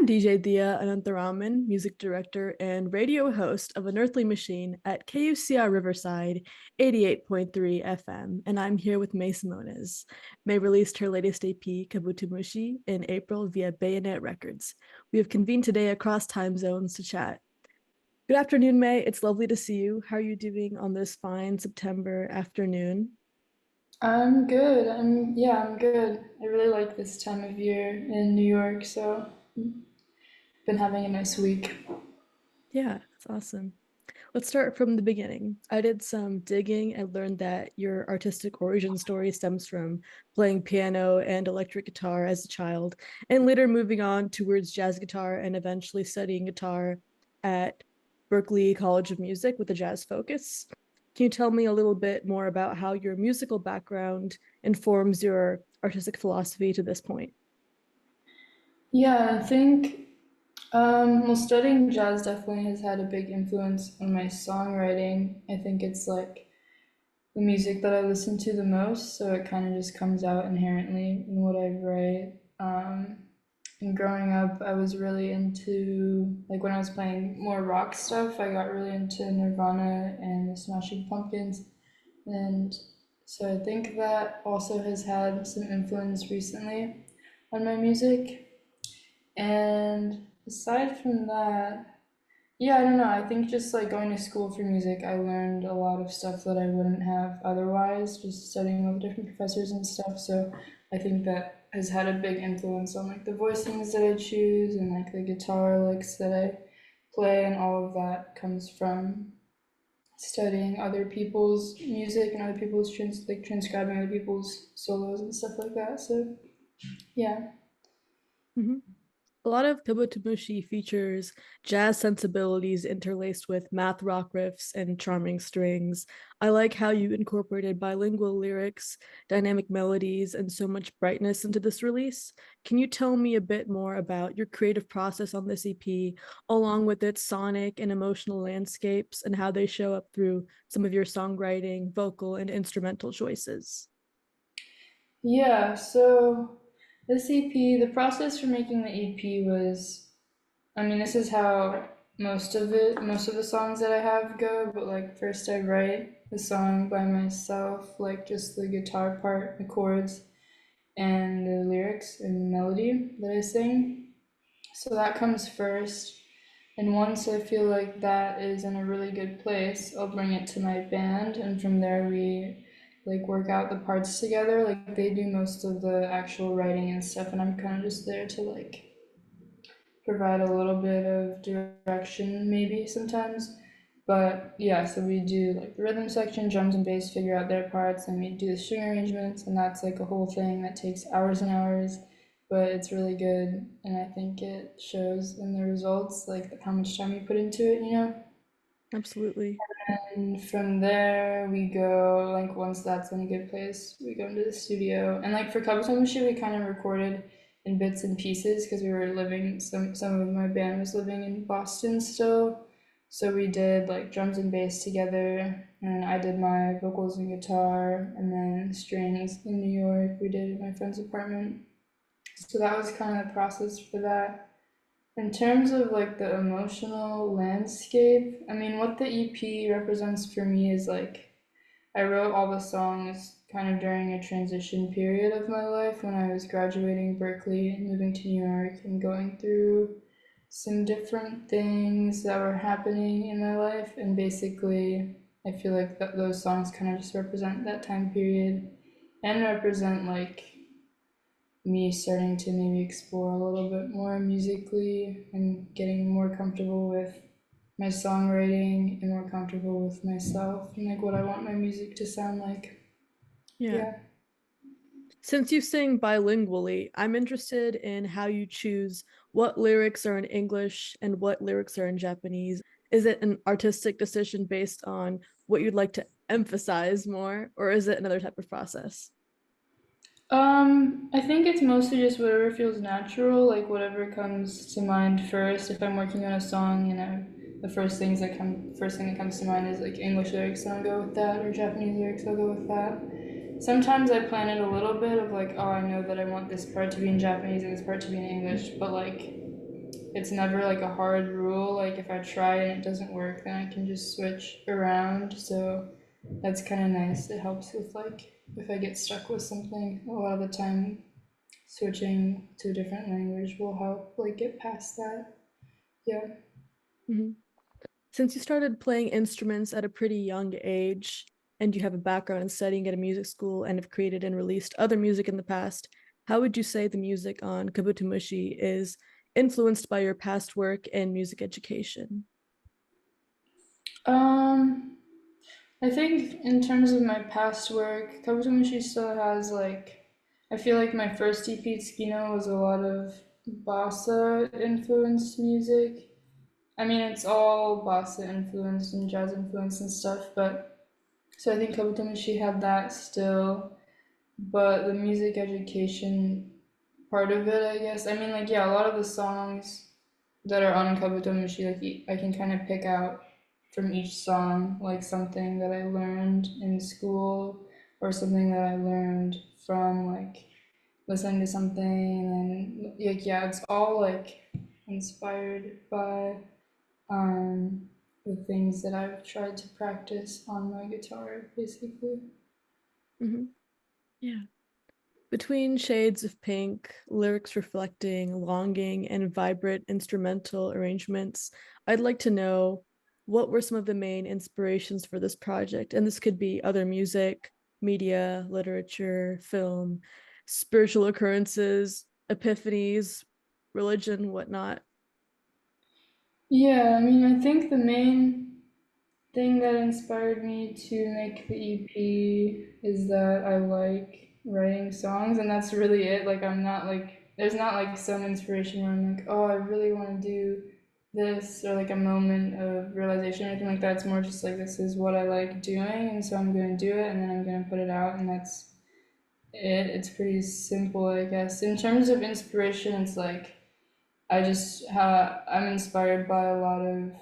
DJ Diya Anantharaman, music director and radio host of Unearthly Machine at KUCR Riverside 88.3 FM, and I'm here with Mei Semones. Mei released her latest EP, Kabutomushi, in April via Bayonet Records. We have convened today across time zones to chat. Good afternoon, Mei. It's lovely to see you. How are you doing on this fine September afternoon? I'm good. I'm good. I really like this time of year in New York, so been having a nice week. Yeah, that's awesome. Let's start from the beginning. I did some digging and learned that your artistic origin story stems from playing piano and electric guitar as a child, and later moving on towards jazz guitar and eventually studying guitar at Berklee College of Music with a jazz focus. Can you tell me a little bit more about how your musical background informs your artistic philosophy to this point? Yeah, I think studying jazz definitely has had a big influence on my songwriting. I think it's like the music that I listen to the most, so it kind of just comes out inherently in what I write. And growing up, I was really into, like when I was playing more rock stuff, I got really into Nirvana and the Smashing Pumpkins. And so I think that also has had some influence recently on my music. And aside from that, yeah, I don't know. I think just like going to school for music, I learned a lot of stuff that I wouldn't have otherwise, just studying with different professors and stuff. So I think that has had a big influence on like the voicings that I choose and like the guitar licks that I play, and all of that comes from studying other people's music and other people's transcribing other people's solos and stuff like that. So yeah. Mhm. A lot of Kabutomushi features jazz sensibilities interlaced with math rock riffs and charming strings. I like how you incorporated bilingual lyrics, dynamic melodies, and so much brightness into this release. Can you tell me a bit more about your creative process on this EP, along with its sonic and emotional landscapes, and how they show up through some of your songwriting, vocal, and instrumental choices? Yeah, so this EP, the process for making the EP was, I mean, this is how most of the songs that I have go, but like first I write the song by myself, like just the guitar part, the chords, and the lyrics and melody that I sing. So that comes first. And once I feel like that is in a really good place, I'll bring it to my band, and from there we like work out the parts together. Like they do most of the actual writing and stuff, and I'm kind of just there to like provide a little bit of direction maybe sometimes. But yeah, so we do like the rhythm section, drums and bass figure out their parts, and we do the string arrangements, and that's like a whole thing that takes hours and hours, but it's really good, and I think it shows in the results, like how much time you put into it, you know? Absolutely. And from there, we go, like, once that's in a good place, we go into the studio. And, like, for Kabutomushi, we kind of recorded in bits and pieces because we were living, some of my band was living in Boston still. So we did, like, drums and bass together. And I did my vocals and guitar. And then strings in New York, we did at my friend's apartment. So that was kind of the process for that. In terms of like the emotional landscape, I mean, what the EP represents for me is like I wrote all the songs kind of during a transition period of my life when I was graduating Berkeley and moving to New York and going through some different things that were happening in my life. And basically, I feel like those songs kind of just represent that time period and represent like me starting to maybe explore a little bit more musically and getting more comfortable with my songwriting and more comfortable with myself and like what I want my music to sound like. Yeah. Yeah. Since you sing bilingually, I'm interested in how you choose what lyrics are in English and what lyrics are in Japanese. Is it an artistic decision based on what you'd like to emphasize more, or is it another type of process? I think it's mostly just whatever feels natural, like whatever comes to mind first. If I'm working on a song and the first thing that comes to mind is like English lyrics, and I'll go with that, or Japanese lyrics, I'll go with that. Sometimes I plan it a little bit of like, oh, I know that I want this part to be in Japanese and this part to be in English, but like it's never like a hard rule. Like if I try and it doesn't work, then I can just switch around. So that's kind of nice. It helps with like if I get stuck with something, a lot of the time switching to a different language will help like get past that. Yeah. Mhm. Since you started playing instruments at a pretty young age, and you have a background in studying at a music school and have created and released other music in the past, how would you say the music on Kabutomushi is influenced by your past work in music education? Um, I think in terms of my past work, Kabutomushi still has like, I feel like my first EP, Tsukino, was a lot of bossa influenced music. I mean, it's all bossa influenced and jazz influenced and stuff, but so I think Kabutomushi had that still, but the music education part of it, I guess. I mean, like, yeah, a lot of the songs that are on Kabutomushi, like, I can kind of pick out from each song, like, something that I learned in school or something that I learned from, like, listening to something. And, like, yeah, it's all, like, inspired by the things that I've tried to practice on my guitar, basically. Mhm. Yeah. Between shades of pink, lyrics reflecting longing, and vibrant instrumental arrangements, I'd like to know what were some of the main inspirations for this project? And this could be other music, media, literature, film, spiritual occurrences, epiphanies, religion, whatnot. Yeah, I mean, I think the main thing that inspired me to make the EP is that I like writing songs, and that's really it. Like, I'm not like, there's not like some inspiration where I'm like, oh, I really want to do this, or like a moment of realization or anything like that. It's more just like, this is what I like doing, and so I'm going to do it, and then I'm going to put it out, and that's it. It's pretty simple, I guess. In terms of inspiration, it's like, I'm inspired by a lot of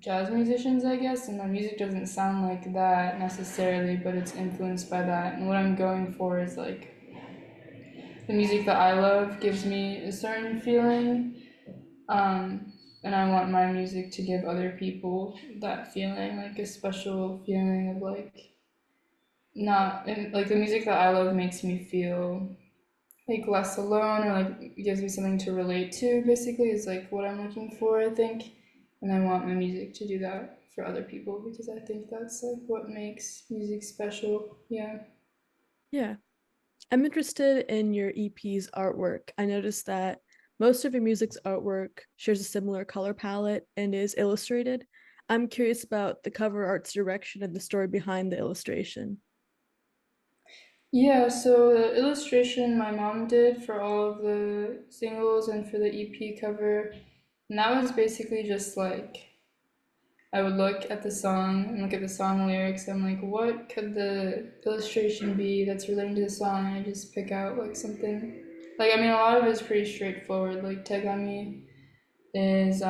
jazz musicians, I guess, and my music doesn't sound like that necessarily, but it's influenced by that. And what I'm going for is like the music that I love gives me a certain feeling, and I want my music to give other people that feeling, like a special feeling of like not and like the music that I love makes me feel like less alone, or like gives me something to relate to, basically is like what I'm looking for, I think. And I want my music to do that for other people because I think that's like what makes music special. Yeah. Yeah. I'm interested in your EP's artwork. I noticed that most of your music's artwork shares a similar color palette and is illustrated. I'm curious about the cover art's direction and the story behind the illustration. Yeah, so the illustration my mom did for all of the singles and for the EP cover, and that was basically just like I would look at the song and look at the song lyrics. I'm like, what could the illustration be that's relating to the song? And I just pick out like something. Like, I mean, a lot of it is pretty straightforward. Like, Tegami is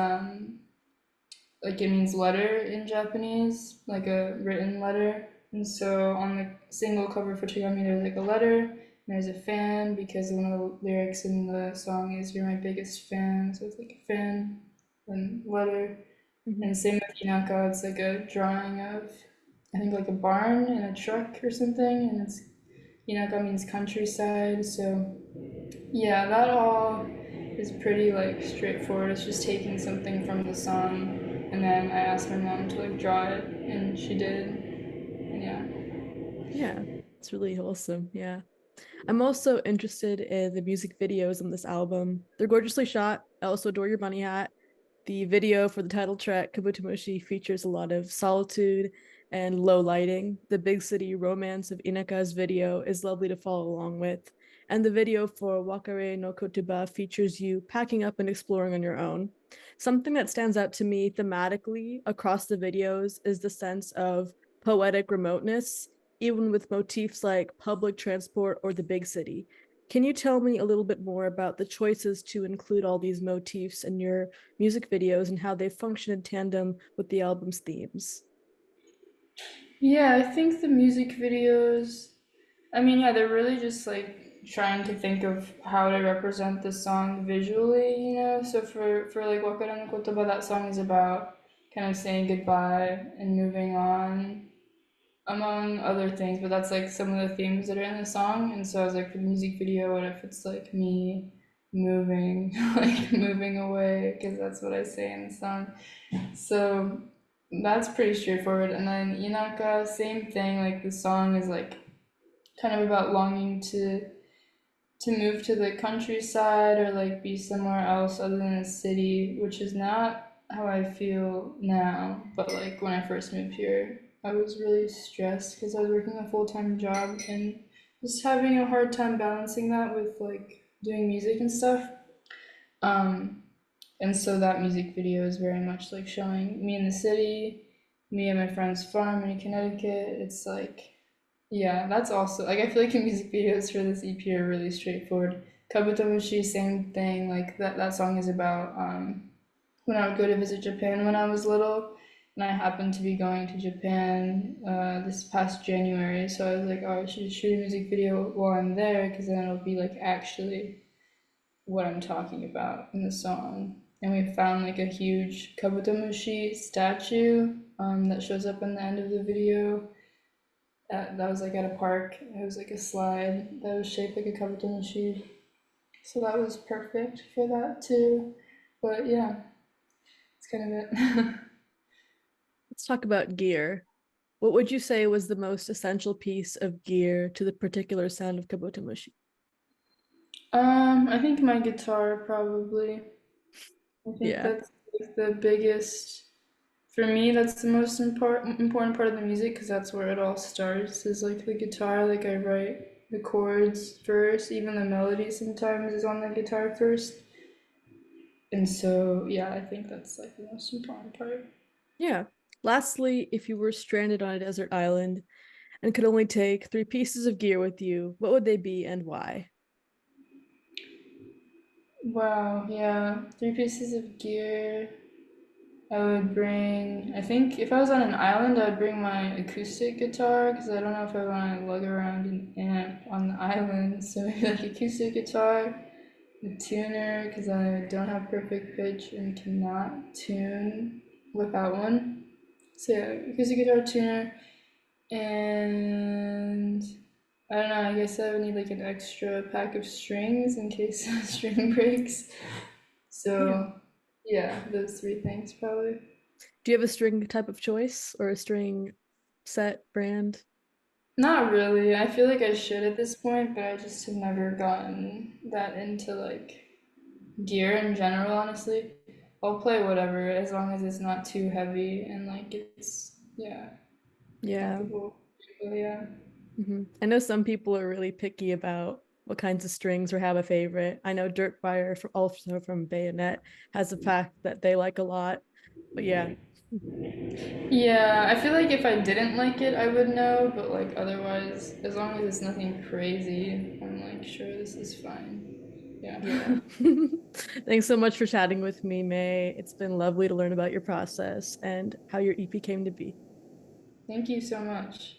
like it means letter in Japanese, like a written letter. And so on the single cover for Tegami, there's like a letter, and there's a fan because one of the lyrics in the song is "You're my biggest fan," so it's like a fan and letter. Mhm. And same with Inaka, it's like a drawing of, I think like a barn and a truck or something, and it's Inaka means countryside. So yeah, that all is pretty like straightforward. It's just taking something from the song, and then I asked my mom to like draw it, and she did. And yeah. Yeah, it's really wholesome. Yeah. I'm also interested in the music videos on this album. They're gorgeously shot. I also adore your bunny hat. The video for the title track, Kabutomushi, features a lot of solitude and low lighting. The big city romance of Inaka's video is lovely to follow along with. And the video for Wakare no Kotoba features you packing up and exploring on your own. Something that stands out to me thematically across the videos is the sense of poetic remoteness, even with motifs like public transport or the big city. Can you tell me a little bit more about the choices to include all these motifs in your music videos and how they function in tandem with the album's themes? Yeah, I think the music videos, I mean, yeah, they're really just like trying to think of how to represent the song visually, you know. So for like Wakara no Kotoba, that song is about kind of saying goodbye and moving on, among other things. But that's like some of the themes that are in the song. And so I was like, for the music video, what if it's like me moving, like moving away, because that's what I say in the song. So that's pretty straightforward. And then Inaka, same thing. Like the song is like kind of about longing to move to the countryside or like be somewhere else other than a city, which is not how I feel now. But like when I first moved here, I was really stressed because I was working a full-time job and just having a hard time balancing that with like doing music and stuff. Um, and so that music video is very much like showing me in the city, me and my friend's farm in Connecticut. It's like, yeah, that's also like I feel like the music videos for this EP are really straightforward. Kabutomushi, same thing. Like that song is about when I would go to visit Japan when I was little, and I happened to be going to Japan this past January. So I was like, oh, I should shoot a music video while I'm there, because then it'll be like actually what I'm talking about in the song. And we found like a huge Kabutomushi statue that shows up in the end of the video. That was like at a park. It was like a slide that was shaped like a Kabutomushi. So that was perfect for that too. But yeah, it's kind of it. Let's talk about gear. What would you say was the most essential piece of gear to the particular sound of Kabutomushi? I think my guitar probably. I think Yeah. that's like the biggest. For me, that's the most important part of the music, because that's where it all starts. Is like the guitar. Like I write the chords first, even the melody sometimes is on the guitar first. And so yeah, I think that's like the most important part. Yeah. Lastly, if you were stranded on a desert island and could only take three pieces of gear with you, what would they be and why? Wow, yeah, three pieces of gear. I would bring. I think if I was on an island, I'd bring my acoustic guitar, because I don't know if I want to lug around an amp on the island. So maybe like acoustic guitar, a tuner, because I don't have perfect pitch and cannot tune without one. So yeah, acoustic guitar, tuner, and I don't know. I guess I would need like an extra pack of strings in case a string breaks. Yeah. So yeah, those three things probably. Do you have a string type of choice or a string set brand? Not really. I feel like I should at this point, but I just have never gotten that into like gear in general, honestly. I'll play whatever as long as it's not too heavy and like it's, yeah, Yeah. comfortable. But yeah. I know some people are really picky about what kinds of strings or have a favorite. I know Dirtfire, also from Bayonet, has a pack that they like a lot. But yeah, Yeah, I feel like if I didn't like it, I would know, but like otherwise, as long as it's nothing crazy, I'm like, sure, this is fine. yeah. Yeah. Thanks so much for chatting with me, May. It's been lovely to learn about your process and how your EP came to be. Thank you so much.